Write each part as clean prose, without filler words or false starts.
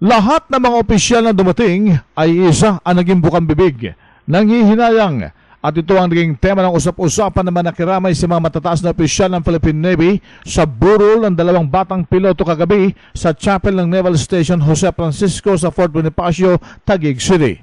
Lahat ng mga opisyal na dumating ay isa ang naging bukang bibig, nanghihinayang, at ito ang naging tema ng usap-usapan naman nakiramay sa mga matataas na opisyal ng Philippine Navy sa burol ng dalawang batang piloto kagabi sa chapel ng Naval Station Jose Francisco sa Fort Bonifacio, Taguig City.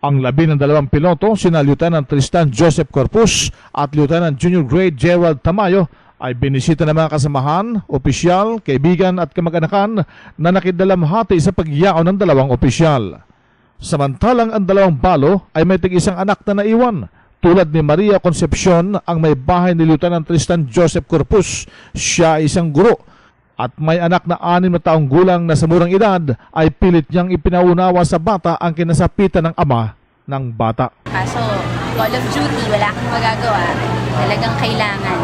Ang labi ng dalawang piloto, sina Lieutenant Tristan Joseph Corpus at Lieutenant Junior Grade Gerald Tamayo, ay binisita ng mga kasamahan, opisyal, kaibigan at kamag-anakan na nakidalamhati sa pagyaon ng dalawang opisyal. Samantalang ang dalawang balo ay may tig-isang anak na naiwan, tulad ni Maria Concepcion, ang may bahay ni Lieutenant Tristan Joseph Corpus. Siya ay isang guro at may anak na 6 na taong gulang na sa murang edad ay pilit niyang ipinaunawa sa bata ang kinasapitan ng ama ng bata. Kaso, Call of Duty, wala kang magagawa. Talagang kailangan.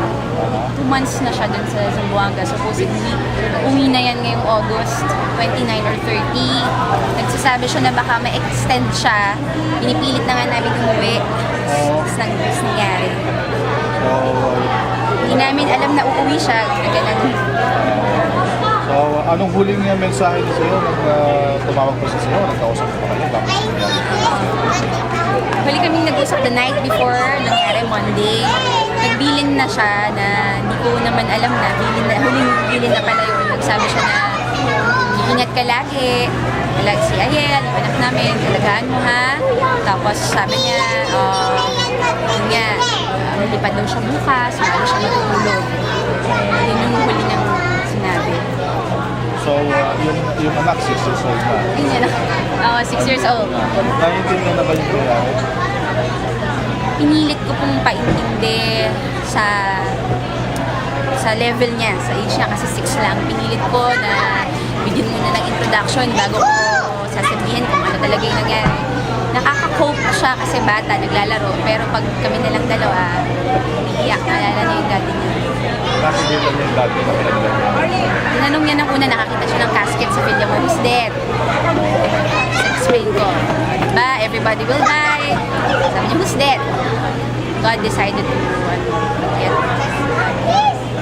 2 months na siya dun sa Zamboanga. Supposedly, uwi na yan ngayong August 29 or 30. Nagsasabi siya na baka ma-extend siya. Pinipilit na nga namin umuwi. Tapos nangyari. Hindi namin alam na uuwi siya. Ganun. So, anong huling mensahe niya sa'yo nang tumawag pa siya sa'yo? Nagkausap pa kayo? Bakit nangyari? Huli kaming nag-usap the night before, nangyari Monday. Nagbilin na siya na hindi ko naman alam na huling bilin na pala yun. Nagsabi siya na iingat ka lagi. Si Ayel, yung anak namin, talagaan mo ha. Tapos sabi niya, yun nga, lipad daw siya bukas, maaari siya matutulog. Yun yung huli niyang sinabi. So, yung anak, 6 years old na. Yun yan, 6 years old. Naiintindihan na ba yung nangyari? Pinilit ko pong paintindi sa level niya, sa age niya, kasi 6 lang. Pinilit ko na bigyan muna ng introduction bago ko sasabihin kung ano talaga yung nangyari. Nakaka-cope siya kasi bata, naglalaro. Pero pag kami nalang dalawa, umiiyak, naalala niya yung daddy niya. Nakikita niya yung dati na pinagdala. Tinanong niya ng una, nakakita siya ng casket sa film mo, who's dead? Explain ko. Diba, everybody will die. Sabi niya, who's dead? God decided to get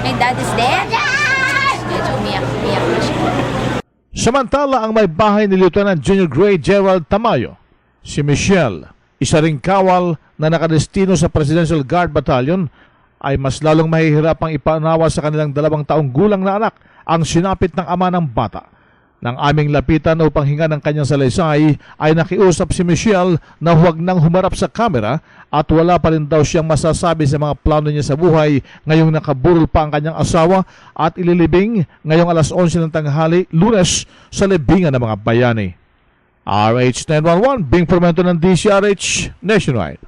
my dad is dead. Medyo umiyak na siya. Samantala, ang may bahay ni Lieutenant Junior Grade Gerald Tamayo, si Michelle, isa ring kawal na nakadestino sa Presidential Guard Battalion, ay mas lalong mahihirapang ipanawa sa kanilang 2 taong gulang na anak ang sinapit ng ama ng bata. Nang aming lapitan upang hinga ng kanyang salaysay, ay nakiusap si Michelle na huwag nang humarap sa kamera at wala pa rin daw siyang masasabi sa mga plano niya sa buhay ngayong nakaburol pa ang kanyang asawa at ililibing ngayong alas 11 ng tanghali, Lunes, sa libingan ng mga bayani. RH 911, Bing Formento ng DCRH Nationwide.